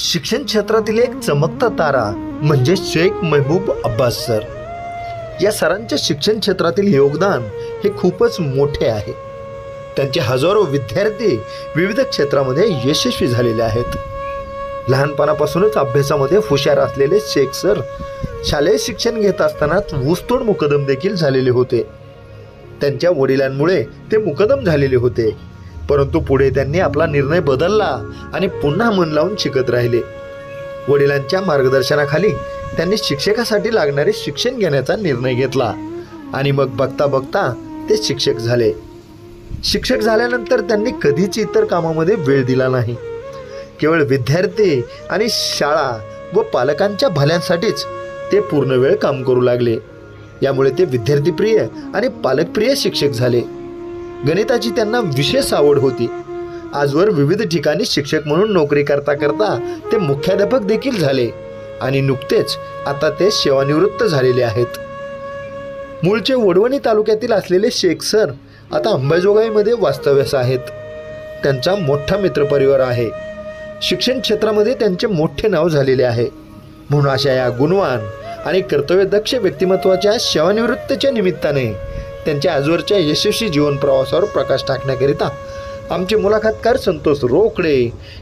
शिक्षण क्षेत्रातील एक चमकता तारा म्हणजे शेख महबूब अब्बास सर। या सरांच्या शिक्षण क्षेत्रातील योगदान हे खूपच मोठे आहे। त्यांचे हजारो विद्यार्थी विविध क्षेत्रामध्ये यशस्वी झालेले आहेत। लहानपणापासूनच अभ्यासामध्ये हुशार असलेले शेख सर शालेय शिक्षण घेत असताना ऊसतोड मुकदम देखील झालेले होते। त्यांच्या वडिलांमुळे ते मुकदम झालेले होते, परंतु पुढे त्यांनी आपला निर्णय बदलला आणि पुन्हा मन लावून शिकत राहिले। वडिलांच्या मार्गदर्शनाखाली त्यांनी शिक्षकासाठी लागणारे शिक्षण घेण्याचा निर्णय घेतला आणि मग बघता बघता ते शिक्षक झाले। शिक्षक झाल्यानंतर त्यांनी कधीच इतर कामामध्ये वेळ दिला नाही। केवळ विद्यार्थी आणि शाळा व पालकांच्या भल्यासाठीच ते पूर्ण वेळ काम करू लागले। यामुळे ते विद्यार्थीप्रिय आणि पालकप्रिय शिक्षक झाले। गणिताची त्यांना विशेष आवड होती। आजवर विविध ठिकाणी शिक्षक म्हणून नोकरी करता करता ते मुख्याध्यापक देखील झाले आणि नुकतेच आता ते सेवानिवृत्त झालेले आहेत। मूळचे वडवणी तालुक्यातील असलेले शेख सर आता अंबाजोगाईमध्ये वास्तव्यास आहेत। त्यांचा मोठा मित्रपरिवार आहे। शिक्षण क्षेत्रामध्ये त्यांचे मोठे नाव झालेले आहे। म्हणून अशा या गुणवान आणि कर्तव्यदक्ष व्यक्तिमत्वाच्या सेवानिवृत्तीच्या निमित्ताने त्यांच्या आजवरच्या यशस्वी जीवन प्रवासावर प्रकाश टाकण्याकरिता आमचे मुलाखतकार संतोष रोकडे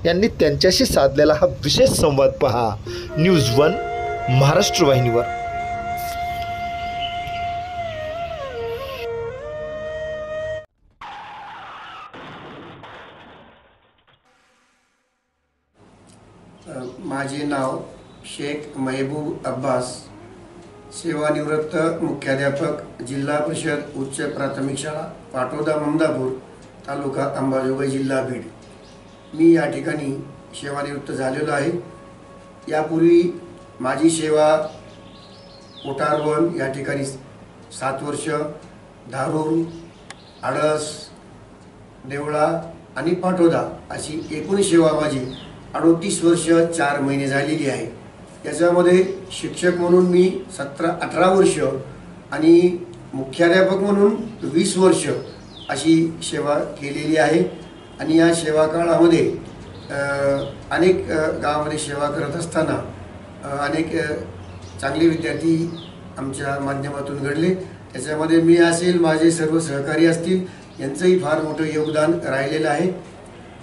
यांनी त्यांच्याशी साधलेला हा विशेष संवाद पहा न्यूज वन महाराष्ट्र वाहिनीवर। माझे नाव शेख महबूब अब्बास, सेवानिवृत्त मुख्याध्यापक, जिल्हा परिषद उच्च प्राथमिक शाळा पाटोदा ममदापूर, तालुका अंबाजोगाई, जिल्हा बीड। मी या ठिकाणी सेवानिवृत्त झालेलो आहे। यापूर्वी माझी सेवा कोटारवन या ठिकाणी 7 वर्ष, धारूर, आडस, देवळा आणि पाटोदा अशी एकूण सेवा माझी 38 वर्ष 4 महिने झालेली आहे। याच्यामध्ये शिक्षक म्हणून मी 17-18 वर्ष आणि मुख्याध्यापक म्हणून 20 वर्ष अशी सेवा केलेली आहे। आणि या सेवा काळामध्ये अनेक गावामध्ये सेवा करत असताना अनेक चांगले विद्यार्थी आमच्या माध्यमातून घडले। त्याच्यामध्ये मी असेल, माझे सर्व सहकारी असतील, यांचंही फार मोठं योगदान राहिलेलं आहे।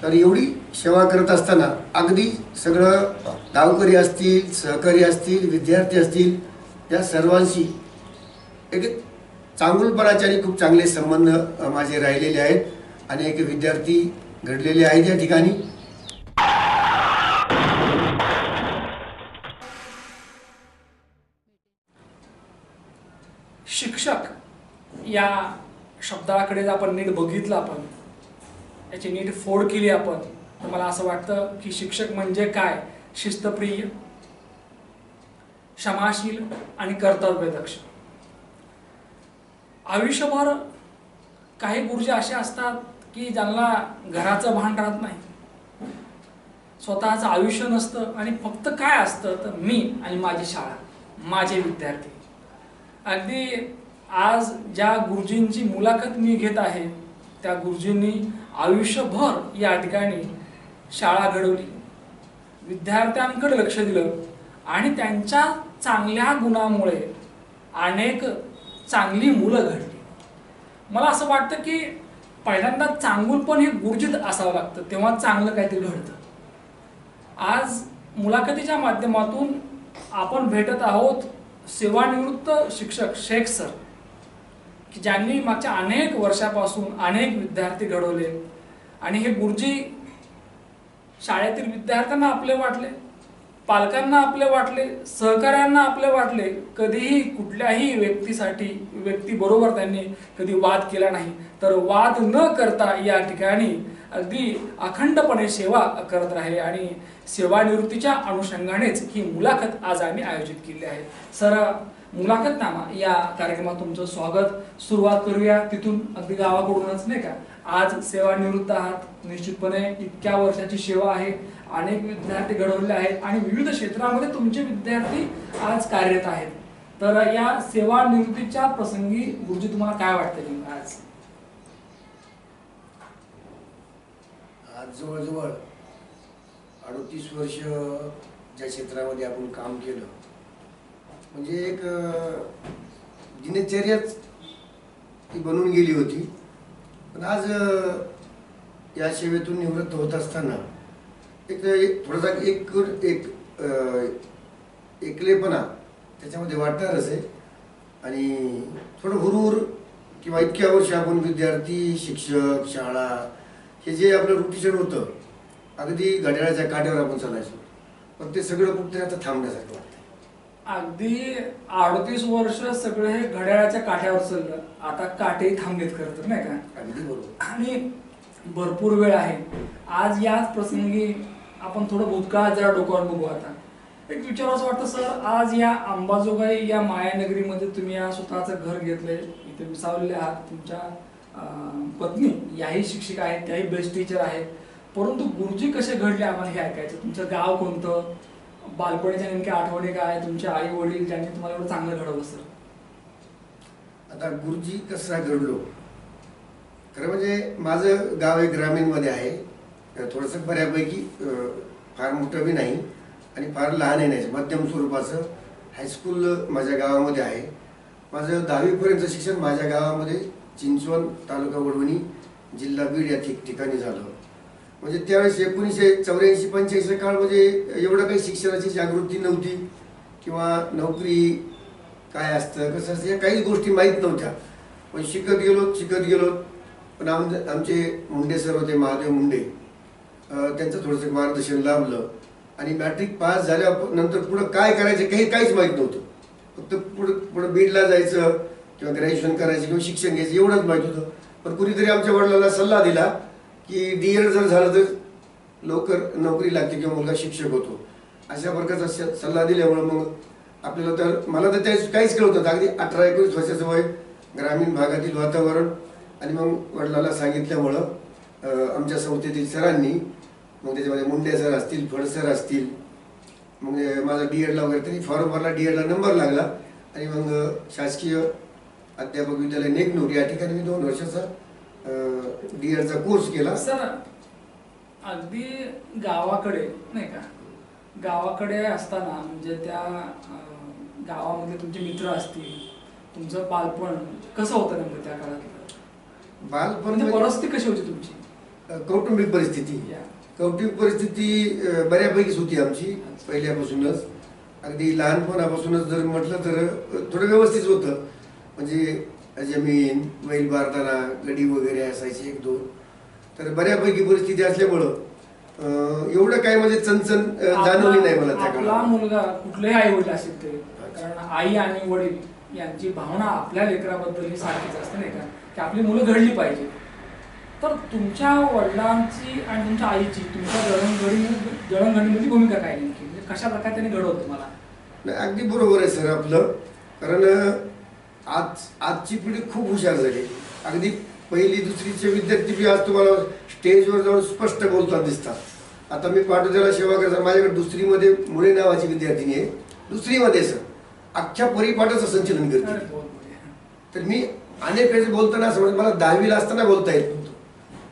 तर एवढी सेवा करत असताना अगदी सगळं गावकरी असतील, सहकारी असतील, विद्यार्थी असतील, या सर्वांशी एक चांगुलपणाचे आणि खूप चांगले संबंध माझे राहिलेले आहेत। अनेक विद्यार्थी घडलेले आहेत या ठिकाणी। शिक्षक या शब्दाकडे जर आपण नीट बघितलं, आपण याची नीट फोड केली आपण, तर मला असं वाटतं की शिक्षक म्हणजे काय, शिस्तप्रिय, क्षमाशील आणि कर्तव्यदक्ष। आयुष्यभर काही गुरुजी असे असतात की ज्यांना घराचं भान राहत नाही, स्वतःचं आयुष्य नसतं आणि फक्त काय असतं तर मी आणि माझी शाळा, माझे विद्यार्थी। अगदी आज ज्या गुरुजींची मुलाखत मी घेत आहे त्या गुरुजींनी आयुष्यभर या ठिकाणी शाळा घडवली, विद्यार्थ्यांकडे लक्ष दिलं आणि त्यांच्या चांगल्या गुणामुळे अनेक चांगली मुलं घडली। मला असं वाटतं की पहिल्यांदा चांगुलपण हे गुरुजीत असावं लागतं, तेव्हा चांगलं काहीतरी घडतं। आज मुलाखतीच्या माध्यमातून आपण भेटत आहोत सेवानिवृत्त शिक्षक शेख सर, की ज्यांनी मागच्या अनेक वर्षापासून अनेक विद्यार्थी घडवले आणि हे गुरुजी शाळेतील विद्यार्थ्यांना आपले वाटले, पालकांना आपले वाटले, सहकाऱ्यांना आपले वाटले। कधीही कुठल्याही व्यक्तीबरोबर त्यांनी कधी वाद केला नाही, तर वाद न करता या ठिकाणी अगदी अखंडपणे सेवा करत राहिले आणि सेवानिवृत्तीच्या अनुषंगानेच ही मुलाखत आज आम्ही आयोजित केली आहे। सर, मुलाखतनामा या कार्यक्रमात तुमचं स्वागत। सुरुवात करूया तिथून, अगदी गावाकडूनच, नाही का? आज सेवानिवृत्त आहात, निश्चितपणे इतक्या वर्षाची सेवा आहे, अनेक विद्यार्थी घडवले आहेत आणि विविध क्षेत्रामध्ये तुमचे विद्यार्थी आज कार्यरत आहेत। तर या सेवानिवृत्तीच्या प्रसंगी गुरुजी तुम्हाला काय वाटतं? आज जवळजवळ 38 वर्ष ज्या क्षेत्रामध्ये आपण काम केलं, म्हणजे एक दिनचर्याच ती बनून गेली होती. पण आज या सेवेतून निवृत्त होत असताना थोडासा एकलेपणा त्याच्यामध्ये वाटणारच आहे. आणि थोडं हुरूर किंवा इतक्या वर्ष आपण विद्यार्थी, शिक्षक, शाळा हे जे आपलं रुटीन होतं, अगदी घड्याळाच्या काट्यावर आपण चालायचो, पण ते सगळं कुठेतरी आता थांबण्यासारखं वाटतं. अगदी 38 वर्ष सगळं हे घड्याळाच्या काठ्यावर चाललं, आता काटेही थांबलेत खरं तर, नाही का? अगदी बरोबर. आणि भरपूर वेळ आहे. आज याच प्रसंगी आपण थोडं भूतकाळ जरा डोक्यावर बघू. आता एक विचार असं वाटतं सर, आज या अंबाजोगाई या मायानगरीमध्ये तुम्ही या स्वतःचं घर घेतलंय, इथे विसावलेले आहात. तुमच्या पत्नी याही शिक्षिका आहेत, त्याही बेस्ट टीचर आहेत. परंतु गुरुजी कसे घडले आम्हाला हे ऐकायचं. तुमचं गाव कोणतं, बालपणीच्या नेमक्या आठवणी काय, तुमचे आई वडील ज्यांनी तुम्हाला एवढं चांगलं घडवलं सर? आता गुरुजी कसा घडलो, खरं म्हणजे माझं गाव एक ग्रामीणमध्ये आहे. थोडंसं बऱ्यापैकी फार मोठं बी नाही आणि फार लहानही नाही, मध्यम स्वरूपाचं हायस्कूल माझ्या गावामध्ये आहे. माझं 10वीपर्यंतचं शिक्षण माझ्या गावामध्ये चिंचवण, तालुका वडवणी, जिल्हा बीड या ठिकाणी झालं. म्हणजे त्यावेळेस 1984-85 काळ म्हणजे एवढं काही शिक्षणाची जागृती नव्हती किंवा नोकरी काय असतं कसं असतं या काही गोष्टी माहीत नव्हत्या. पण शिकत गेलो. पण आमचे मुंडे सर होते, महादेव मुंडे, त्यांचं थोडंसं मार्गदर्शन लाभलं. आणि मॅट्रिक पास झाल्यानंतर पुढं काय करायचं काहीच माहीत नव्हतं. फक्त पुढं बीडला जायचं किंवा ग्रॅज्युएशन करायचं किंवा शिक्षण घ्यायचं एवढंच माहीत होतं. पण कुणीतरी आमच्या वडिलांना सल्ला दिला की DED जर झालं तर लवकर नोकरी लागते किंवा मुलगा शिक्षक होतो, अशा प्रकारचा सल्ला दिल्यामुळं मग आपल्याला तर मला तर त्याच काहीच कळत नव्हतं. अगदी 18-19 वर्षाचं वय, ग्रामीण भागातील वातावरण. आणि मग वडिलांना सांगितल्यामुळं आमच्या संस्थेतील सरांनी, मग त्याच्यामध्ये मुंडे सर असतील, फड सर असतील, मग माझा DEDला वगैरे तरी फॉर्म भरला, DEDला नंबर लागला. आणि मग शासकीय अध्यापक विद्यालय नेकनूर या ठिकाणी मी 2 वर्षाचा DEDचा कोर्स केला. सर अगदी गावाकडे नाही का, गावाकडे असताना म्हणजे त्या गावामध्ये तुमचे मित्र असतील, तुमचं बालपण कसं होतं नेमकं त्या काळात? बालपण म्हणजे परिस्थिती कशी होती तुमची? कौटुंबिक परिस्थिती बऱ्यापैकीच होती आमची पहिल्यापासूनच. अगदी लहानपणापासूनच जर म्हटलं तर थोडं व्यवस्थित होतं. म्हणजे जमीन, बैल बारदाना, गडी वगैरे असायची 1-2. तर बऱ्यापैकी परिस्थिती असल्यामुळं एवढं काय म्हणजे चणचण जाणवली नाही मला त्या आपला काळात. मुलगा कुठलेही आई वडील असेल ते, कारण आई आणि वडील यांची भावना आपल्या लेकराबद्दल ही सारखीच असते नाही का, की आपली मुलं घडली पाहिजे. तर तुमच्या वडिलांची आणि तुमच्या आईची तुमच्या जडणघडणीमध्ये भूमिका काय नेमकी, म्हणजे कशा प्रकारे त्यांनी घडवलं तुम्हाला? नाही, अगदी बरोबर आहे सर आपलं. कारण आजची पिढी खूप हुशार झाली. अगदी 1ली-2रीचे विद्यार्थी बी आज तुम्हाला स्टेजवर जाऊन स्पष्ट बोलताना दिसतात. आता मी पाटोद्याला सेवा करता, माझ्याकडे 2रीमध्ये मुळे नावाची विद्यार्थिनी आहे, 2रीमध्ये सर अख्ख्या परिपाठाचं संचलन करते. तर मी अनेक वेळेस बोलताना असं मला 10वीला असताना बोलता येत नव्हतं,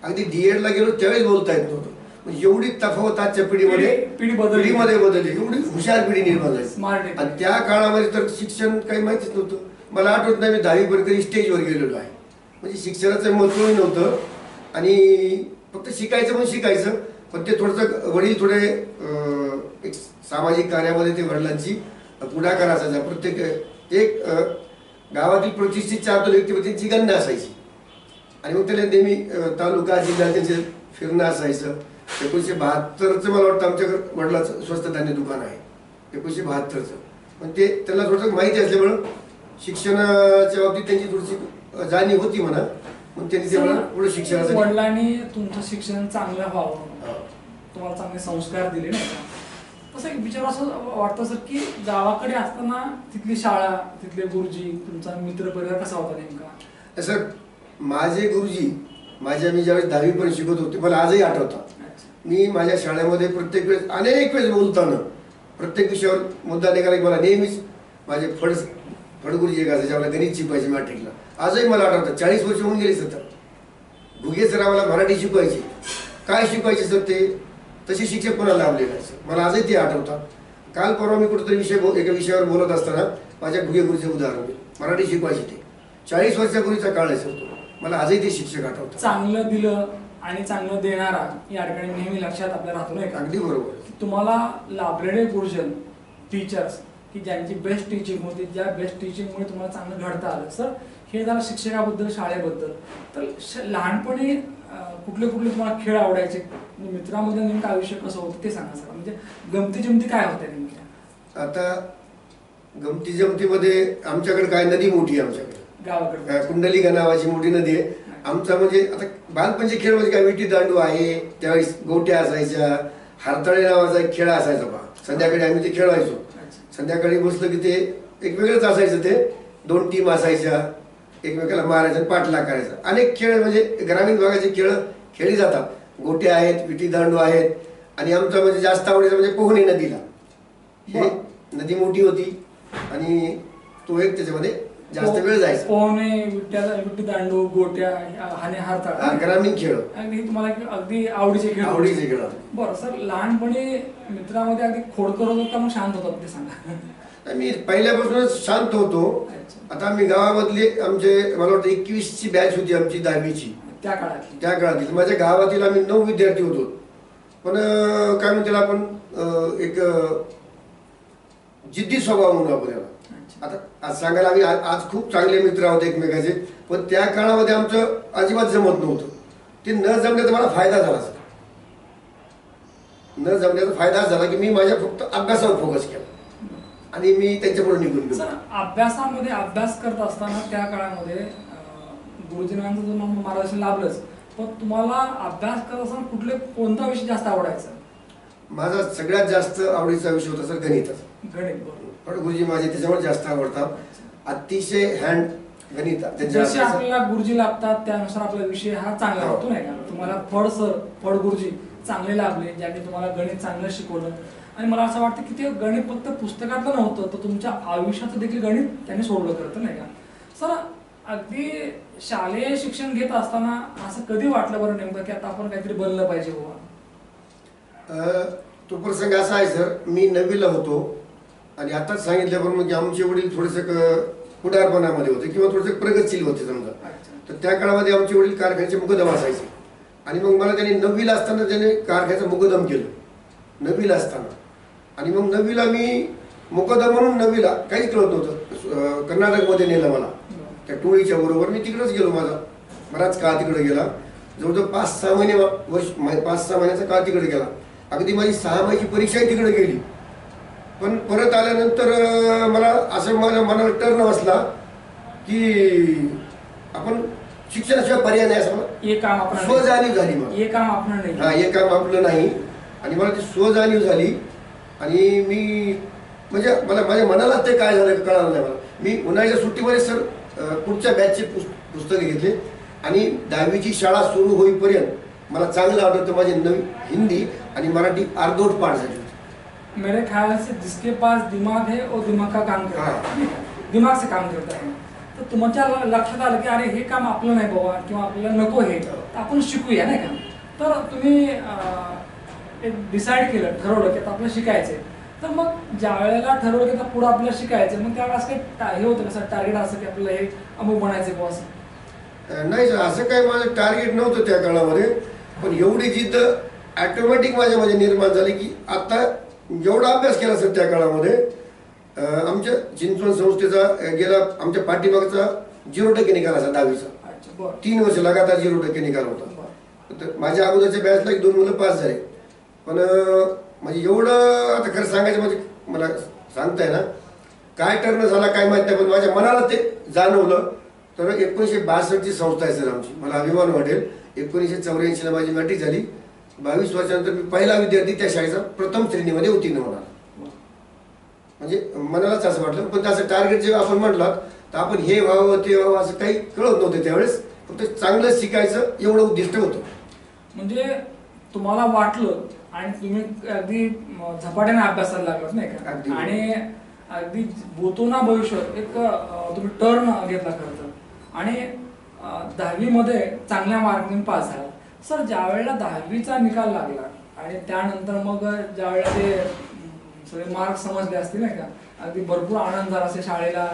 अगदी DEDला गेलो त्यावेळेस बोलता येत नव्हतं. म्हणजे एवढी तफावत आजच्या पिढीमध्ये बदलली, एवढी हुशार पिढी निर्माण झाली. आणि त्या काळामध्ये तर शिक्षण काही माहितीच नव्हतं. मला आठवत नाही मी 10वीपर्यंत स्टेजवर गेलेलो आहे. म्हणजे शिक्षणाचं महत्त्वही नव्हतं आणि फक्त शिकायचं पण शिकायचं. पण ते थोडंसं वडील थोडे एक सामाजिक कार्यामध्ये ते वडिलांची पुढाकार असायचा. प्रत्येक एक गावातील प्रतिष्ठित 4 व्यक्तीमध्ये त्यांची गणना असायची. आणि मग त्याला नेहमी तालुका जिल्हा त्यांचे फिरणं असायचं. 1972चं मला वाटतं आमच्याकडे वडिलाचं स्वस्त धान्य दुकान आहे, 1972चं. पण ते त्याला थोडंसं माहिती असल्यामुळं शिक्षणाच्या बाबतीत त्यांची थोडीशी जाणीव होती म्हणा. मग त्यांनी ते मला पुढे शिक्षणासाठी, वडिलांनी तुमचं शिक्षण चांगलं व्हावं, तुम्हाला चांगले संस्कार दिले नाही का. तसं एक विचार असं वाटतं सर की गावाकडे असताना तिथली शाळा, तिथले गुरुजी, तुमचा मित्र परिवार कसा होता नेमका? सर माझे गुरुजी मी ज्यावेळेस 10वीपर्यंत शिकत होते मला आजही आठवतात. मी माझ्या शाळेमध्ये प्रत्येक वेळेस अनेक वेळेस बोलताना प्रत्येक विषयावर मुद्दा निघाला की मला नेहमीच माझे फडगुरुजी एक असायचे, आम्हाला गणित शिकवायचे मॅट्रिकला. आजही मला आठवतं, 40 वर्ष होऊन गेली सर. घुगे सर आम्हाला मराठी शिकवायचे. काय शिकवायचे सर ते? तसे शिक्षक पुन्हा लाभले नाही सर. मला आजही ते आठवतात. काल परवा मी कुठेतरी एका विषयावर बोलत असताना माझ्या घुगे गुरुचे उदाहरण दिले. मराठी शिकवायचे ते 40 वर्षापूर्वीचा काळ आहे सर तो. मला आजही ते शिक्षक आठवतात. चांगलं दिलं आणि चांगलं देणारा या ठिकाणी नेहमी लक्षात आपल्या राहतो नाही का? अगदी बरोबर. तुम्हाला लाभलेले गुरुजन टीचर्स की ज्यांची बेस्ट टीचिंग होती, ज्या बेस्ट टीचिंगमुळे तुम्हाला चांगलं घडता आलं सर, हे झालं शिक्षकाबद्दल, शाळेबद्दल. तर लहानपणी कुठले कुठले तुम्हाला खेळ आवडायचे, मित्रामध्ये नेमकं आयुष्य कसं होतं ते सांगा सर. म्हणजे गमती जमती काय होत्या नेमक्या? आता गमती जमतीमध्ये आमच्याकडे काय नदी मोठी आहे आमच्याकडे गावाकडे कुंडलिका नावाची मोठी नदी आहे. आमचा म्हणजे आता बालपणचे खेळ म्हणजे काय विटी दांडू आहे, त्यावेळेस गोट्या असायच्या, हारतळे नावाचा एक खेळ असायचा बा. संध्याकाळी आम्ही ते खेळायचो. संध्याकाळी बसलं की ते एक वेगळंच असायचं. ते 2 टीम असायच्या, एकमेकाला मारायचं आणि पाठलाग करायचा. अनेक खेळ म्हणजे ग्रामीण भागाचे खेळ खेळली जातात. गोट्या आहेत, विटी दांडू आहेत. आणि आमचा म्हणजे जास्त आवडीचा म्हणजे पोहणे नदीला. हे नदी मोठी होती आणि तो एक त्याच्यामध्ये जास्त वेळ जायचा. पोहणे, विटी दांडू, गोट्या आणि हारताळ ग्रामीण खेळ अगदी तुम्हाला अगदी आवडीचे खेळ. बरं सर, लहानपणी मित्रामध्ये अगदी खोडकर होतो का मग शांत होतात ते सांगा? मी पहिल्यापासूनच शांत होतो. आता आम्ही गावामधले आमचे मला वाटतं 21ची बॅच होती आमची 10वीची त्या काळातली. माझ्या गावातील आम्ही 9 विद्यार्थी होतो. पण काय म्हणतो त्याला आपण एक जिद्दी स्वभाव म्हणून आपण त्याला. आता आज सांगायला आम्ही आज खूप चांगले मित्र आहोत एकमेकाचे. पण त्या काळामध्ये आमचं अजिबात जमत नव्हतं. ते न जमण्याचा मला फायदा झाला सर. न जमण्याचा फायदा झाला की मी माझ्या फक्त अभ्यासावर फोकस केला आणि मी त्यांच्यापुढे निघून गेलो. अभ्यासामध्ये अभ्यास करत असताना त्या काळामध्ये गुरुजींचं जो मार्गदर्शन लाभलंच, पण तुम्हाला अभ्यास करत असताना कोणता विषय जास्त आवडायचा? माझा सगळ्यात जास्त आवडीचा विषय होता सर गणित. पण गुरुजी माझे त्याच्यावर जास्त आवडतात. अतिशय हँड गणित. जसे आपल्याला गुरुजी लागतात त्यानुसार आपला विषय हा चांगला होतो नाही का? तुम्हाला फड गुरुजी चांगले लाभले, ज्यांनी तुम्हाला गणित चांगलं शिकवलं. आणि मला असं वाटतं की ते गणित फक्त पुस्तकातलं नव्हतं, तर तुमच्या आयुष्याचं देखील गणित त्यांनी सोडलं करतं नाही का? सर, अगदी शालेय शिक्षण घेत असताना असं कधी वाटलं बरं नेमकं की आता आपण काहीतरी बनलं पाहिजे बाबा? तो प्रसंग असा आहे सर, मी 9वीला होतो आणि आताच सांगितल्याप्रमाणे आमचे वडील थोडेसे पुढारपणामध्ये होते किंवा थोडेसे प्रगतशील होते समजा. तर त्या काळामध्ये आमचे वडील कारखान्याचे मुकदम असायचे. आणि मग मला त्यांनी 9वीला असताना त्याने कारखान्याचं मुकदम केलं 9वीला असताना. आणि मग 9वीला मी मुकदम म्हणून 9वीला काहीच कळत नव्हतं. कर्नाटकमध्ये नेलं मला त्या टोळीच्या बरोबर. मी तिकडेच गेलो. माझा बराच काळ तिकडे गेला. जवळजवळ 5-6 महिन्याचा काळ तिकडे गेला. अगदी माझी 6 महिन्याची परीक्षाही तिकडे गेली. पण परत आल्यानंतर मला असं माझ्या मनाला टर्न बसला की आपण शिक्षणाशिवाय पर्याय नाही असं मला स्वजाणीव झाली. मला हे काम आपलं नाही. हे काम आपलं नाही. आणि मला ती स्वजाणीव झाली. आणि मी म्हणजे मला माझ्या मनाला ते काय झालं कळालं नाही मला. मी उन्हाळ्याच्या सुट्टीमध्ये सर पुढच्या बॅचचे पुस्तके घेतले आणि 10वीची शाळा सुरू होईपर्यंत मला चांगलं आवडतं माझे नवी हिंदी आणि मराठी अर्धवट पाठ झाली. मेरे ख्याल से जिसके पास दिमाग है वो दिमाग का काम करता है, दिमाग से काम करता है. तर तुमच्या लक्षात आलं की अरे हे काम आपलं नाही बाबा किंवा आपल्याला नको हे, तर आपण शिकूया नाही का? तर तुम्ही एक डिसाईड केलं, ठरवलं की आता आपलं शिकायचंय. तर मग ज्या वेळेला ठरवलं की आता पुढं आपल्याला शिकायचं, मग त्यावेळेस काही हे होतं कसं टार्गेट असं की आपल्याला हे अमुक बनायचं बॉस? नाही सर, असं काही माझं टार्गेट नव्हतं त्या काळामध्ये. पण एवढी जिद्द ऑटोमॅटिक माझ्यामध्ये निर्माण झाली की आता जेवढा अभ्यास केला सर त्या काळामध्ये आमच्या चिंचवण संस्थेचा गेला आमच्या पाठीमागचा 0% निकाल असा 10वीचा. 3 वर्ष लगातार 0% निकाल होता. तर माझ्या अगोदरच्या बॅचला 1-2 मुलं पास झाले. पण म्हणजे एवढं आता खरं सांगायचं म्हणजे मला सांगताय ना काय टर्न झाला काय माहित नाही. पण माझ्या मनाला ते जाणवलं. तर 1962ची संस्था आहे सर आमची. मला अभिमान वाटेल. 1984ला माझी मॅट्रिक झाली. 22 वर्षानंतर मी पहिला विद्यार्थी त्या शाळेचा प्रथम श्रेणीमध्ये उत्तीर्ण होणार. म्हणजे मनालाच असं वाटलं. पण त्याचं टार्गेट जेव्हा आपण म्हटलं तर आपण हे व्हावं ते व्हावं असं काही कळत नव्हतं त्यावेळेस. फक्त चांगलं शिकायचं एवढं उद्दिष्ट होतं. म्हणजे तुम्हाला वाटलं आणि तुम्ही अगदी झपाट्याने अभ्यासाला लागलात नाही का? आणि अगदी बोतोना भविष्यात एक तुम्ही टर्न घेतला खरं तर. आणि 10वी मध्ये चांगल्या मार्कने पास झाला. सर, ज्या वेळेला 10वीचा निकाल लागला आणि त्यानंतर मग ज्यावेळेला ते सगळे मार्क समजले असतील नाही का, अगदी भरपूर आनंद झाला असेल शाळेला,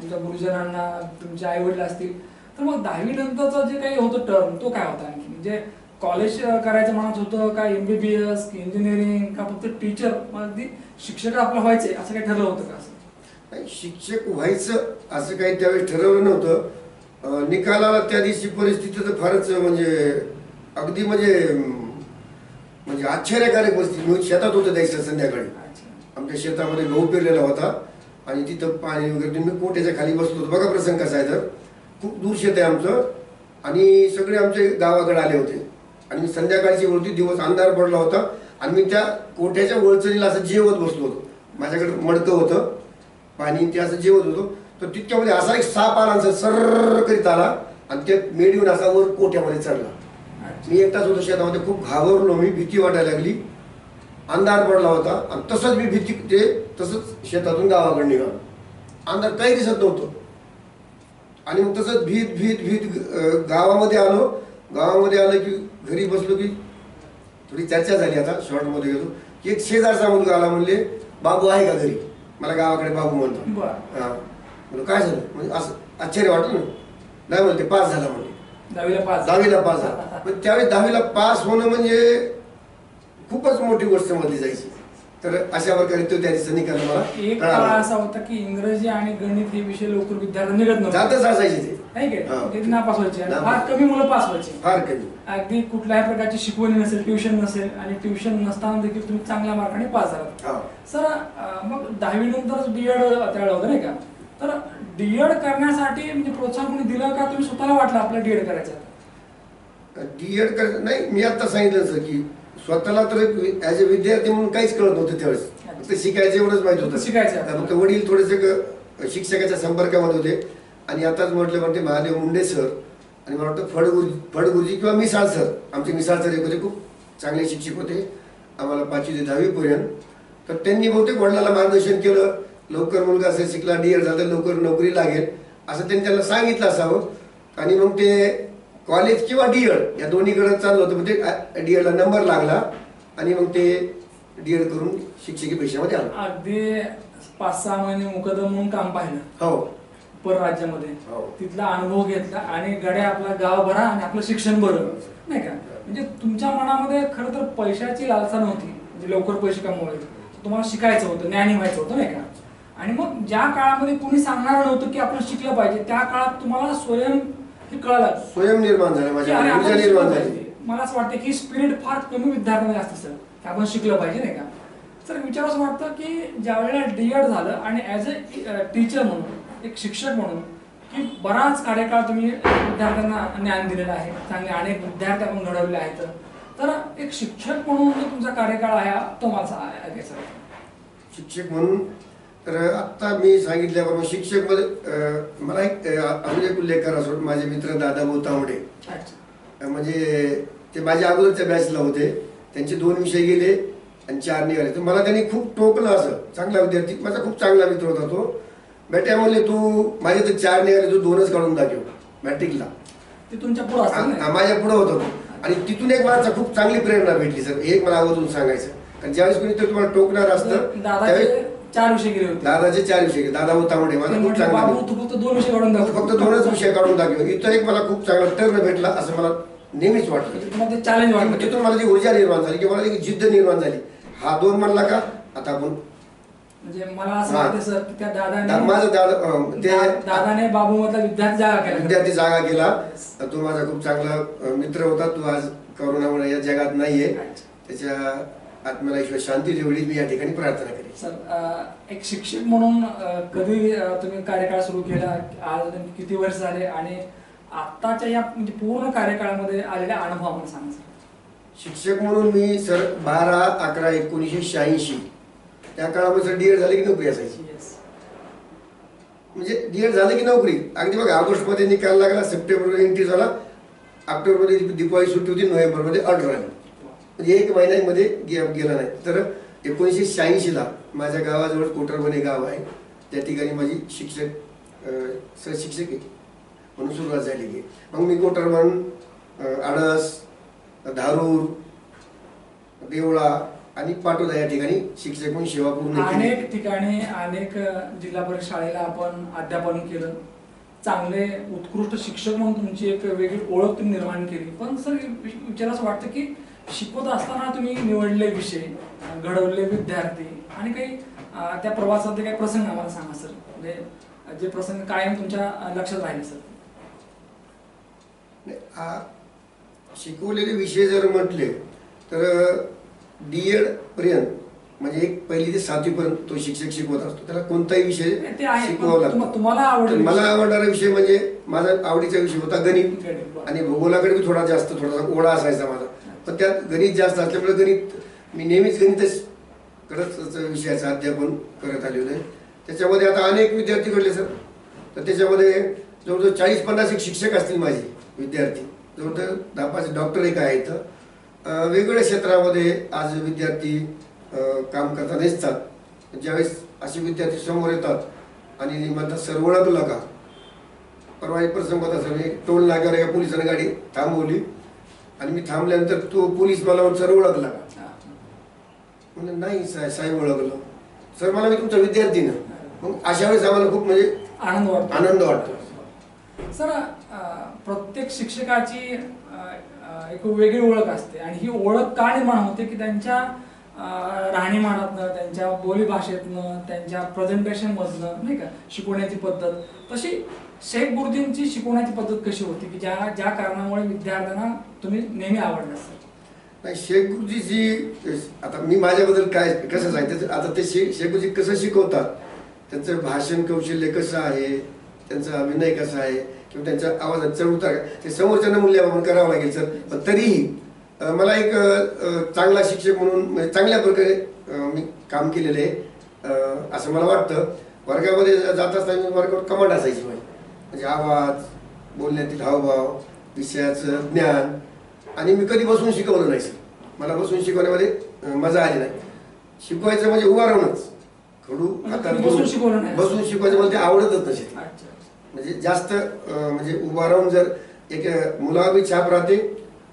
तुमच्या गुरुजनांना, तुमचे आई वडील असतील. तर मग 10वी नंतरचं जे काही होतं टर्म तो काय होता आणखी, म्हणजे कॉलेज करायचं म्हणत होतं का, MBBS की इंजिनिअरिंग का फक्त टीचर, अगदी शिक्षक आपलं व्हायचे असं काही ठरलं होतं का? असं शिक्षक व्हायचं असं काही त्यावेळेस ठरवलं नव्हतं. निकालाला त्या दिवशी परिस्थिती तर फारच म्हणजे अगदी म्हणजे आश्चर्यकारक परिस्थिती. मी शेतात होतं द्यायचं संध्याकाळी, आमच्या शेतामध्ये गहू पेरलेला होता आणि तिथं पाणी वगैरे, मी कोट्याच्या खाली बसलो होतो. बघा प्रसंग कसा आहे, तर खूप दूर शेत आहे आमचं आणि सगळे आमचे गावाकडे आले होते आणि मी संध्याकाळची वरती, दिवस अंधार पडला होता आणि मी त्या कोठ्याच्या वळचणीला असं जेवत बसलो होतो. माझ्याकडे मडकं होतं पाणी, ते असं जेवत होतो. तर तितक्यामध्ये असा एक साप आला, असं सर्र करीत आला आणि ते मेढीवर असा वर कोठ्यामध्ये चढला. मी एकटाच होतो शेतामध्ये, खूप घाबरलो मी, भीती वाटायला लागली. अंधार पडला होता आणि तसंच मी भीती ते तसंच शेतातून गावाकडे निघालो. अंधार काही दिसत नव्हतं आणि मग तसंच भीत भीत भीत गावामध्ये आलो. गावामध्ये आलं की घरी बसलो की थोडी चर्चा झाली. आता शॉर्टमध्ये गेलो की एक शेजारचा मुलगा आला, म्हणले बाबू आहे का घरी. मला गावाकडे बाबू म्हणतो. हां, म्हणलं काय झालं, म्हणजे असं आश्चर्य वाटलं ना. नाही म्हणते पास झाला, म्हणजे 10वीला पास झाला. पण त्यावेळी 10वीला पास होणं म्हणजे खूपच मोठी गोष्ट समजली जायची. तर अशा प्रकारे तो त्या दिवसांनी निकाल मला एक काळ असा होता की इंग्रजी आणि गणित हे विषय लवकर विद्यार्थ्यांना निघत नव्हते, जातच असायचे ते, नाही का, ते नापास व्हायचे आणि फार कमी मुलं पास व्हायचे, फार कमी. अगदी कुठल्याही प्रकारची शिकवणी नसेल, ट्युशन नसेल, आणि ट्युशन नसताना देखील तुम्ही चांगल्या मार्काने पास झालात. सर मग 10वी नंतरच डीएड त्यावेळेला होतं नाही का, तर डीएड करण्यासाठी म्हणजे प्रोत्साहन कोणी दिलं का, तुम्ही स्वतःला वाटलं आपलं डीएड करायचं? डीएड कर नाही, मी आता सांगितलं की स्वतःला तर ऍज अ विद्यार्थी म्हणून काहीच कळत नव्हतं त्यावेळेस, फक्त शिकायचं एवढंच माहित होतं. शिकायचं फक्त वडील थोडेसे शिक्षकाच्या संपर्कामध्ये होते आणि आताच म्हटलं म्हणते महादेव मुंडे सर आणि मला वाटतं फडगुरुजी किंवा मिसाळ सर, आमचे मिसाळ सर एक होते, खूप चांगले शिक्षक होते आम्हाला 5वी ते 10वी पर्यंत. तर त्यांनी बहुतेक वडिलांना मार्गदर्शन केलं, लवकर मुलगा असेल शिकला, डीएड झालं तर लवकर नोकरी लागेल असं त्यांनी त्यांना सांगितलं असावं. आणि मग ते कॉलेज किंवा डीएड या दोन्हीकडे चाललं होतं. म्हणजे डीएडला नंबर लागला आणि मग ते डीएड करून शिक्षकी पेशामध्ये आलो. अगदी 5-6 महिने मुकदम म्हणून काम पाहिलं. हो, परराज्यामध्ये हो. तिथला अनुभव घेतला आणि गड्या आपला गाव भरा आणि आपलं शिक्षण बरं, नाही का. म्हणजे तुमच्या मनामध्ये खरं तर पैशाची लालसा नव्हती, म्हणजे लवकर पैसे कमवायचे, तुम्हाला शिकायचं होतं, ज्ञानी व्हायचं होतं, नाही का. आणि मग ज्या काळामध्ये कोणी सांगणार नव्हतं की आपण शिकलं पाहिजे, त्या काळात तुम्हाला स्वयं हे कळलं, स्वयं निर्माण झालं, माझ्या ऊर्जा निर्माण झाली. मला असं वाटतं की स्पिरिट फार कमी विद्यार्थ्यांना असतं सर, की आपण शिकलं पाहिजे, नाही का. सर विचार असं वाटतं की ज्या वेळेला डीएड झालं आणि ऍज अ टीचर म्हणून, एक शिक्षक म्हणून, की बराच कार्यकाळ तुम्ही विद्यार्थ्यांना ज्ञान दिलेलं आहे, चांगले अनेक विद्यार्थी आपण घडवले आहेत, तर एक शिक्षक म्हणून जो तुमचा कार्यकाळ आहे तो मला आहे सर. शिक्षक म्हणून तर आत्ता मी सांगितल्याप्रमाणे शिक्षक मध्ये मला अजून एक उल्लेख करा. माझे मित्र दादाभाऊ तावडे, म्हणजे ते माझ्या अगोदरच्या बॅचला होते, त्यांचे 2 विषय गेले आणि 4 निघाले. तर मला त्यांनी खूप टोकलं, असं चांगला विद्यार्थी, माझा खूप चांगला मित्र होता तो. बेट्या म्हणले तू माझे तर 4 निघाले, तू 2च काढून दाखव मॅट्रिकला. ते तुमच्या पुढे माझ्या पुढे होता तो. आणि तिथून एक मला खूप चांगली प्रेरणा भेटली सर, एक मला अगोदरून सांगायचं. कारण ज्यावेळेस कोणी तर तुम्हाला टोकणार असतं त्यावेळेस 4 विषय गेले होते. दादाचे 4 विषय गेले. दादाभाऊ तावडे माझा खूप चांगला, फक्त 2 विषय काढून दाखव, फक्त 2च विषय काढून दाखव. इथं एक मला खूप चांगला टर्न भेटला असं मला नेहमीच वाटलं. तुम्हाला चॅलेंज वाटलं, तिथून मला जी ऊर्जा निर्माण झाली की मला एक जिद्द निर्माण झाली. हा 2 म्हणला का आता आपण, म्हणजे मला असं वाटतं सर की त्या माझा दादाने बाबू मधला विद्यार्थी जागा केला. तो माझा खूप चांगला मित्र होता. तो आज करोनामुळे या जगात नाहीये. त्याच्या आत्म्याला ईश्वर शांती देवडी मी या ठिकाणी प्रार्थना करेन. सर एक शिक्षक म्हणून कधी तुम्ही कार्यकाळ सुरू केला, आज किती वर्ष झाले, आणि आत्ताच्या या म्हणजे पूर्ण कार्यकाळामध्ये आलेल्या अनुभव आम्हाला सांगा सर. शिक्षक म्हणून मी सर 12/11/1986 त्या काळामध्ये सर डीएड झाले की नोकरी असायची. म्हणजे डीएड झालं की नोकरी. अगदी बघा, ऑगस्टमध्ये निकाल लागला, सप्टेंबरमध्ये एंट्री झाला, ऑक्टोबरमध्ये दिवाळी सुट्टी होती, नोव्हेंबरमध्ये ऑर्डर आली. म्हणजे 1 महिन्यामध्ये गेला नाही. तर 1986ला माझ्या गावाजवळ कोटरबने गाव आहे, त्या ठिकाणी माझी शिक्षक म्हणून सुरुवात झालेली आहे. मग मी कोटरबन, आडस, धारूर, देवळा आणि पाटोदा या ठिकाणी शिक्षक म्हणून सेवा पूर्ण केली. अनेक ठिकाणी अनेक जिल्हा परिषद शाळेला आपण अध्यापन केलं, चांगले उत्कृष्ट शिक्षक म्हणून तुमची एक वेगळी ओळख तुम्ही निर्माण केली. पण सर विचारायचं वाटतं की शिकवत असताना तुम्ही निवडले विषय, घडवले विद्यार्थी आणि काही त्या प्रवासातले काही प्रसंग आम्हाला सांगा सर, म्हणजे जे प्रसंग कायम तुमच्या लक्षात राहिले सर. शिकवलेले विषय जर म्हटले तर D.Ed पर्यंत म्हणजे एक पहिली ते 7वी पर्यंत तो शिक्षक शिकवत असतो, त्याला कोणताही विषय ते आहे, शिकवावा पण लागतो. तुम्हाला आवडला मला आवडणारा विषय म्हणजे माझा आवडीचा विषय होता गणित. आणि भूगोलाकडे बी थोडासा ओढा असायचा माझा, पण त्यात गणित जास्त असल्यामुळे गणित मी नेहमीच गणितच करत विषयाचं अध्यापन करत आलेलो आहे. त्याच्यामध्ये आता अनेक विद्यार्थी घडले सर, तर त्याच्यामध्ये जवळजवळ 40-50 एक शिक्षक असतील माझे विद्यार्थी, जवळजवळ 10-5 डॉक्टर एक आहे इथं. वेगवेगळ्या क्षेत्रामध्ये आज विद्यार्थी काम करताना दिसतात. ज्यावेळेस असे विद्यार्थी समोर येतात आणि म्हणतात सर ओळखलं का. परवा एक प्रसंग होता सर, मी टोल नाक्यावर एका पोलिसाने गाडी थांबवली आणि मी थांबल्यानंतर तो पोलीस मला सर ओळखला का. म्हणजे नाही साहेब ओळखलं सर, मला मी तुमचा विद्यार्थी ना. मग अशा वेळेस आम्हाला खूप म्हणजे आनंद वाटतो. सर प्रत्येक शिक्षकाची एक वेगळी ओळख असते आणि ही ओळख का निर्माण होते की त्यांच्या राहणीमानातनं, त्यांच्या बोलीभाषेतनं, त्यांच्या प्रेझेंटेशन मधनं, नाही का, शिकवण्याची पद्धत. तशी शेख बुर्दींची शिकवण्याची पद्धत कशी होती की ज्या कारणामुळे विद्यार्थ्यांना तुम्ही नेहमी आवडला सर. नाही, शेख गुरुजीची आता मी माझ्याबद्दल काय कसं सांगते, आता ते शेख गुरुजी कसं शिकवतात, त्यांचं भाषण कौशल्य कसं आहे, त्यांचा अभिनय कसा आहे किंवा त्यांच्या आवाजात चढउतार ते समोरच्यांना मूल्यमापन करावं लागेल सर. पण तरीही मला एक चांगला शिक्षक म्हणून चांगल्या प्रकारे मी काम केलेलं आहे असं मला वाटतं. वर्गामध्ये जात असताना वर्गावर कमांड असायची माझी, म्हणजे आवाज, बोलण्यातील हावभाव, विषयाचं ज्ञान. आणि मी कधी बसून शिकवलं नाही सर, मला बसून शिकवण्यामध्ये मजा आली नाही. शिकवायचं म्हणजे उभा राहूनच, खडू हातात बसून शिकवलं नाही, बसून शिकवायचं मला ते आवडतच नसे. म्हणजे जास्त म्हणजे उभा राहून जर एक मुलावर बी छाप राहते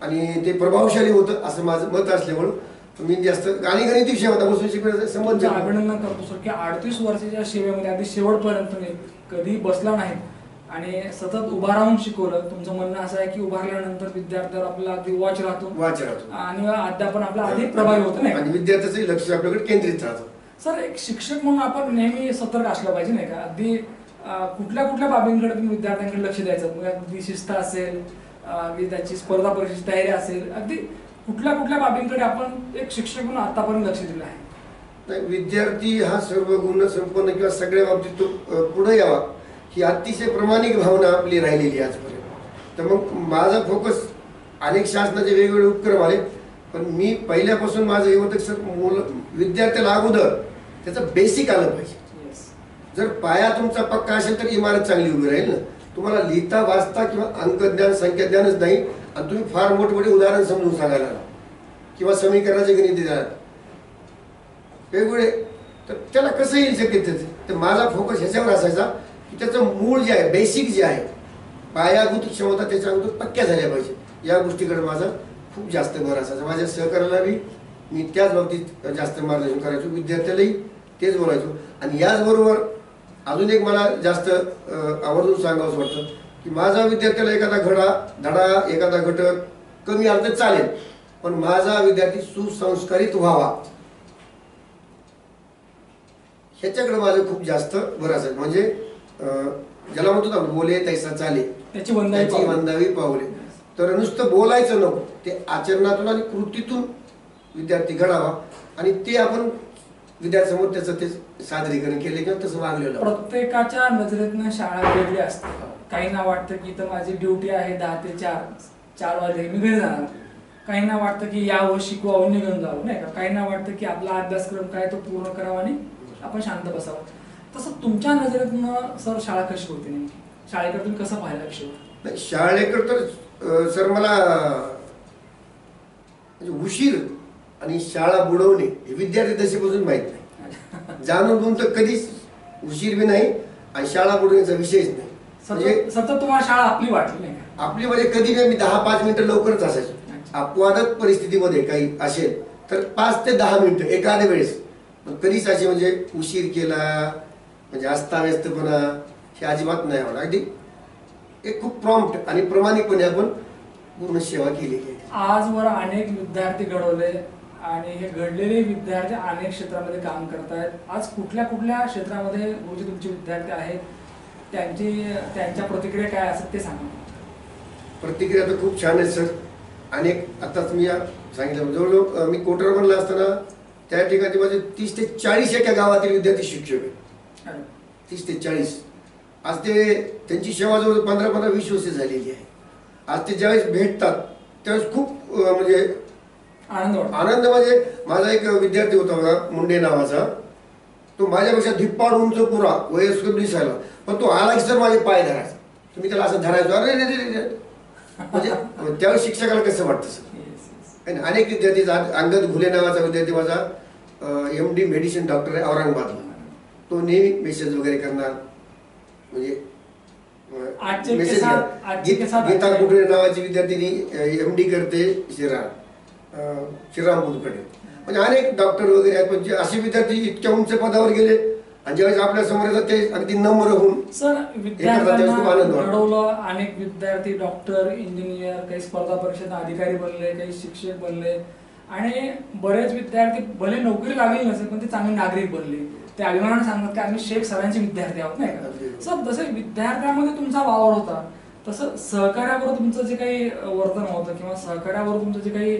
आणि ते प्रभावशाली होतं असं माझं मत असल्यामुळं मी जास्त गणित विषय होता बसून शिकवण्याचा संबंध. अभिनंदन करतो सर की 38 वर्षाच्या सेवेमध्ये अगदी शेवटपर्यंत तुम्ही कधी बसला नाही आणि सतत उभा राहून शिकवलं. तुमचं म्हणणं असं आहे की उभारल्यानंतर विद्यार्थ्यावर आपला अगदी वॉच राहतो आणि अध्यापन आपला अधिक प्रभावी होतं नाही, आणि विद्यार्थ्याचं लक्ष आपल्याकडे केंद्रित राहतं. सर एक शिक्षक म्हणून आपण नेहमी सतर्क असलं पाहिजे नाही का. अगदी कुठल्या कुठल्या बाबींकडे तुम्ही विद्यार्थ्यांकडे लक्ष द्यायचं, म्हणजे अगदी शिस्त असेल, त्याची स्पर्धा परीक्षेची तयारी असेल, अगदी कुठल्या कुठल्या बाबींकडे आपण एक शिक्षक म्हणून आतापर्यंत लक्ष दिलं आहे. नाही, विद्यार्थी हा सर्व गुण संपन्न किंवा सगळ्या बाबतीत तो पुढे यावा ही अतिशय प्रामाणिक भावना आपली राहिलेली आजपर्यंत. तर मग माझा फोकस अनेक शासनाचे वेगवेगळे उपक्रम आले, पण मी पहिल्यापासून माझं हे होतं सर विद्यार्थ्याला अगोदर त्याचं बेसिक आलं पाहिजे. जर पाया तुमचा पक्का असेल तर इमारत चांगली उभी राहील ना. तुम्हाला लिहिता वाचता किंवा अंकज्ञान संख्याज्ञानच नाही आणि तुम्ही फार मोठमोठे उदाहरण समजून सांगायला किंवा समीकरणाचे गणित द्याल वेगवेगळे, तर त्याला कसं येईल शक्य. तर माझा फोकस ह्याच्यावर असायचा की त्याचं मूळ जे आहे, बेसिक जे आहे, पायाभूत क्षमता त्याच्या अगोदर पक्क्या झाल्या पाहिजे. या गोष्टीकडे माझा खूप जास्त भर असायचा. माझ्या सहकार्याला बी मी त्याच बाबतीत जास्त मार्गदर्शन करायचो, विद्यार्थ्यालाही तेच बोलायचो. आणि याचबरोबर अजून एक मला जास्त आवर्जून सांगावंसं वाटतं की माझा विद्यार्थ्याला एखादा धडा एखादा घटक कमी आला तर चालेल, पण माझा विद्यार्थी सुसंस्कारित व्हावा ह्याच्याकडे माझं खूप जास्त भर असेल. म्हणजे ज्याला म्हणतो ना बोले तैसा चाले, त्याची वंदावी पावले. तर नुसतं बोलायचं नको, ते आचरणातून आणि कृतीतून विद्यार्थी घडावा आणि ते आपण विद्यार्थ्यासमोर त्याचं ते सादरीकरण केले किंवा तसं वागलेलं. प्रत्येकाच्या नजरेतनं शाळा वेगळी असते. काहींना वाटतं की इथं माझी ड्युटी आहे 10 ते 4 वाजले मी घरी जाणार. काहींना वाटतं की यावं शिकवावं निघून जावं नाही का. काहींना वाटतं की आपला अभ्यासक्रम काय तो पूर्ण करावा आणि आपण शांत बसावं. तसं तुमच्या नजरेतनं सर शाळा कशी होती नेमकी, शाळेकडे तुम्ही कसं पाहिला विषय. नाही, शाळेकडे तर सर मला उशीर आणि शाळा बुडवणे हे विद्यार्थी दशेपासून माहित नाही. जाणून घेऊन तर कधीच उशीर बी नाही आणि शाळा बुडवण्याचा विषयच नाही. म्हणजे सतत तुम्हाला शाळा आपली वाटली नाही आपली, म्हणजे कधी नाही मी 10-5 मिनिटं लवकरच असायचो. अपवादात परिस्थितीमध्ये काही असेल तर 5 ते 10 मिनिटं एखाद्या वेळेस, पण कधीच अशी म्हणजे उशीर केला म्हणजे अस्ताव्यस्तपणा हे अजिबात नाही होणार. अगदी एक खूप प्रॉम्प्ट आणि प्रामाणिकपणे आपण पूर्ण सेवा केलेली आहे. आजवर अनेक विद्यार्थी घडवले आणि हे घडलेले विद्यार्थी अनेक क्षेत्रामध्ये काम करत आहेत. आज कुठल्या कुठल्या क्षेत्रामध्ये गुरुजी तुमचे विद्यार्थी आहेत, त्यांच्या प्रतिक्रिया काय असतात ते सांगा. प्रतिक्रिया तर खूप छान आहे सर. अनेक आताच मी सांगितलं जवळजवळ मी कोटर बनला असताना त्या ठिकाणी माझे 30 ते 40 एका गावातील विद्यार्थी शिक्षक आहे. 30 ते 40. आज ते त्यांची सेवा जवळ 15-20 वर्ष झालेली आहे. आज ते ज्यावेळेस भेटतात त्यावेळेस खूप म्हणजे आनंद म्हणजे माझा एक विद्यार्थी होता बघा मुंडे नावाचा, तो माझ्यापेक्षा धिप्पाड उंच पुरा वयस्कर दिसायला, पण तो आला की सर माझे पाय धरायचा, तुम्ही त्याला असं धरायचो अरे म्हणजे त्यावेळेस शिक्षकाला कसं वाटतं सर. अनेक विद्यार्थी, अंगद घुले नावाचा विद्यार्थी माझा MD मेडिसिन डॉक्टर आहे औरंगाबादला, तो नेहमी मेसेज वगैरे करणार म्हणजे गीता कुठे नावाची विद्यार्थिनी MD करते श्रीरामपूरकडे. म्हणजे अनेक डॉक्टर वगैरे आहेत, पण असे विद्यार्थी इतक्या उंच पदावर गेले आणि ज्यावेळेस आपल्या समोर येतात ते अगदी नम्र होऊन सर विद्यार्थ्यांना घडवलं. अनेक विद्यार्थी डॉक्टर, इंजिनियर, काही स्पर्धा परीक्षेचा अधिकारी बनले, काही शिक्षक बनले आणि बरेच विद्यार्थी भले नोकरी लागली नसेल पण ते चांगले नागरिक बनले. ते अभिमानाने सांगतात की आम्ही शेख सरांचे विद्यार्थी आहोत, नाही का सर. जसे विद्यार्थ्यांमध्ये तुमचा वावर होता तसं सहकार्याबरोबर तुमचं जे काही वर्तन होतं किंवा सहकार्याबरोबर तुमचं जे काही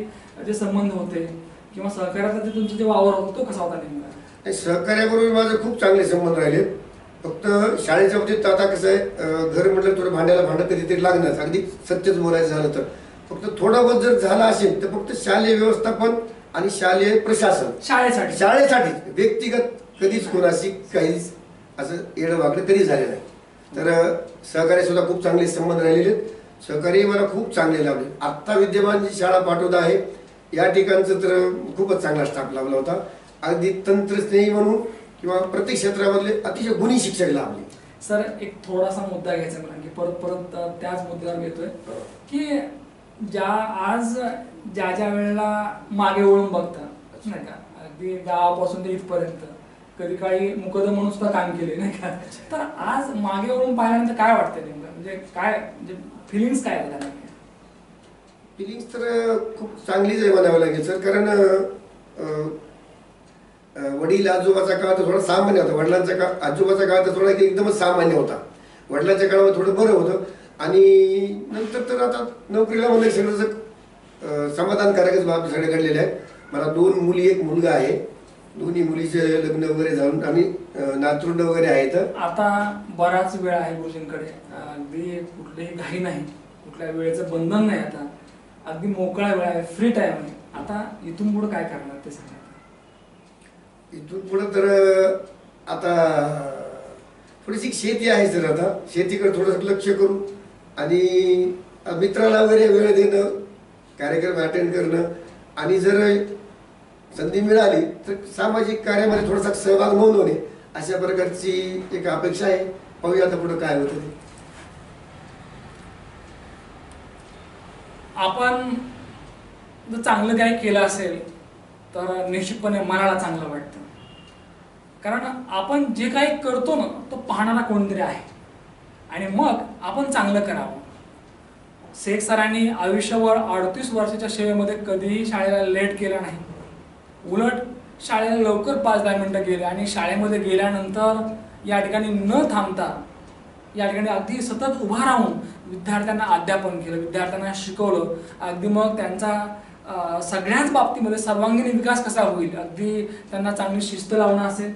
जे संबंध होते किंवा सहकार्याचा जे तुमचं जे वावर होता तो कसा होता नेमका? सहकार्याबरोबर माझे खूप चांगले संबंध राहिले. फक्त शाळेच्या बाबतीत आता कसं आहे, घर म्हटलं थोडं भांडं कधीतरी लागणार, अगदी सत्यच बोलायचं झालं तर. फक्त थोडा बहुत जर झाला असेल तर फक्त शालेय व्यवस्थापन आणि शालेय प्रशासन शाळेसाठी व्यक्तिगत कधीच कोणाशी काहीच असं येणं वागणं कधी झालं नाही. तर सहकार्य सुद्धा खूप चांगले संबंध राहिलेले आहेत. सहकार्य मला खूप चांगले लाभले. आत्ता विद्यमान जी शाळा पाटोदा आहे या ठिकाणचं तर खूपच चांगला स्टाफ लाभला होता. अगदी तंत्रस्नेही म्हणून किंवा प्रत्येक क्षेत्रामधले अतिशय गुणी शिक्षक लाभले. सर एक थोडासा मुद्दा घ्यायचा मला की परत त्याच मुद्द्यावर घेतोय की आज ज्या वेळेला मागे वळून बघता नाही का, अगदी गावापासून ते इथपर्यंत कधी काही मुकदम म्हणून सुद्धा काम केले नाही का, तर आज मागे वळून पाहिल्यानंतर काय वाटतं नेमकं, म्हणजे काय म्हणजे फिलिंग्स काय आहेत? फिलिंग्स तर खूप चांगलीच आहे म्हणावं लागेल सर. कारण वडील आजोबाचा काळ तर थोडा सामान्य होता, वडिलांचा काळ आजोबाचा काळ तर थोडा एकदमच सामान्य होता. वडिलांच्या काळामध्ये थोडं बरं होतं आणि नंतर तर आता नोकरीला म्हणजे सगळं समाधानकारकच बाब सगळे घडलेले आहेत. मला 2 मुली 1 मुलगा आहे. दोन्ही मुलीचे लग्न वगैरे जाऊन आणि नातरुंड वगैरे आहेत. आता बराच वेळ आहे गुरुजींकडे, अगदी कुठलीही घाई नाही, कुठल्या वेळेचं बंधन नाही, आता अगदी मोकळा वेळ आहे, फ्री टाइम आहे. आता इथून पुढे काय करणार ते सांगा. इथून पुढे तर आता थोडीशी शेती आहे सर. आता शेतीकडे थोडंसं लक्ष करू आणि मित्राला वगैरे वेळ देणं, कार्यक्रम अटेंड करणं आणि जर संधी मिळाली तर सामाजिक कार्यामध्ये थोडासा सहभाग नोंदवणे अशा प्रकारची एक अपेक्षा आहे. पाहूया आता पुढे काय होतं ते. आपण जर चांगलं काही केलं असेल तर निश्चितपणे मनाला चांगलं वाटतं, कारण आपण जे काही करतो ना तो पाहणारा कोणतरी आहे आणि मग आपण चांगलं करावं. शेख सरांनी आयुष्यभर 38 वर्षाच्या सेवेमध्ये कधीही शाळेला लेट केला नाही. उलट शाळेला लवकर 5-10 मिनिटं गेले आणि शाळेमध्ये गेल्यानंतर या ठिकाणी न थांबता या ठिकाणी अगदी सतत उभा राहून विद्यार्थ्यांना अध्यापन केलं, विद्यार्थ्यांना शिकवलं. अगदी मग त्यांचा सगळ्याच बाबतीमध्ये सर्वांगीण विकास कसा होईल, अगदी त्यांना चांगली शिस्त लावणं असेल,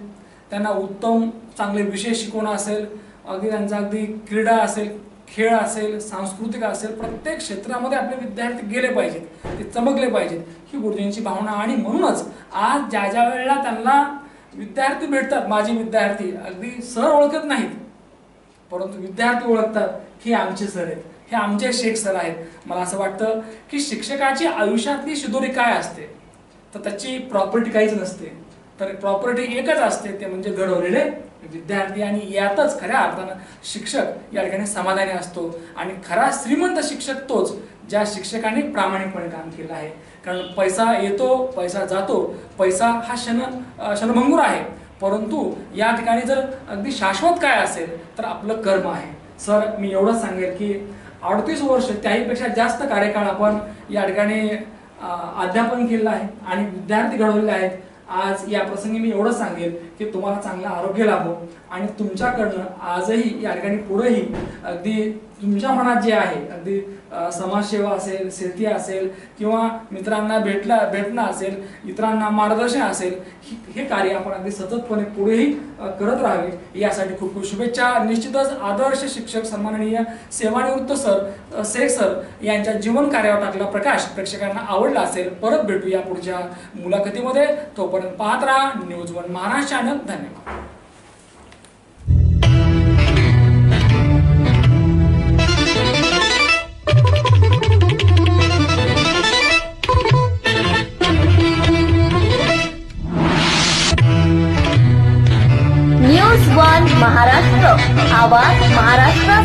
त्यांना उत्तम चांगले विषय शिकवणं असेल, अगदी त्यांचा अगदी क्रीडा असेल, खेळ असेल, सांस्कृतिक असेल, प्रत्येक क्षेत्रामध्ये आपले विद्यार्थी गेले पाहिजेत, ते चमकले पाहिजेत, ही गुरुजींची भावना. आणि म्हणूनच आज ज्या वेळेला त्यांना विद्यार्थी भेटतात, माझे विद्यार्थी अगदी सर ओळखत नाहीत परंतु विद्यार्थी ओळखतात की आमचे सर आहेत, हे आमचे शेख सर आहेत. मला असं वाटतं की शिक्षकाची आयुष्यातली शिदोरी काय असते तर त्याची प्रॉपर्टी काहीच नसते, तर प्रॉपर्टी एकच असते, ते म्हणजे घडवलेले विद्यार्थी. आणि यातच खऱ्या अर्थानं शिक्षक या ठिकाणी समाधानी असतो आणि खरा श्रीमंत शिक्षक तोच ज्या शिक्षकांनी प्रामाणिकपणे काम केलं आहे. कारण पैसा येतो, पैसा जातो, पैसा हा क्षणभंगूर आहे, परंतु या ठिकाणी जर अगदी शाश्वत काय असेल तर आपलं कर्म आहे. सर, मी एवढंच सांगेल की 38 वर्ष त्याहीपेक्षा जास्त कार्यकाळ आपण या ठिकाणी अध्यापन केलं आहे आणि विद्यार्थी घडवलेले आहेत. आज या प्रसंगी मी एवढंच सांगेल की तुम्हाला चांगलं आरोग्य लाभो आणि तुमच्याकडनं आजही या ठिकाणी पुढेही अगदी तुमच्या मनात जे आहे, अगदी समाजसेवा असेल, शेती असेल किंवा मित्रांना भेटणं असेल, इतरांना मार्गदर्शन असेल, हे कार्य आपण अगदी सततपणे पुढेही करत राहावे यासाठी खूप खूप शुभेच्छा. निश्चितच आदर्श शिक्षक सन्माननीय सेवानिवृत्त सर शेख सर यांच्या जीवन कार्यावर टाकला प्रकाश प्रेक्षकांना आवडला असेल. परत भेटू या पुढच्या मुलाखतीमध्ये. तोपर्यंत पाहत राहा न्यूज वन महाराष्ट्र चॅनल. धन्यवाद. न्यूज वन महाराष्ट्र, आवाज महाराष्ट्राचा.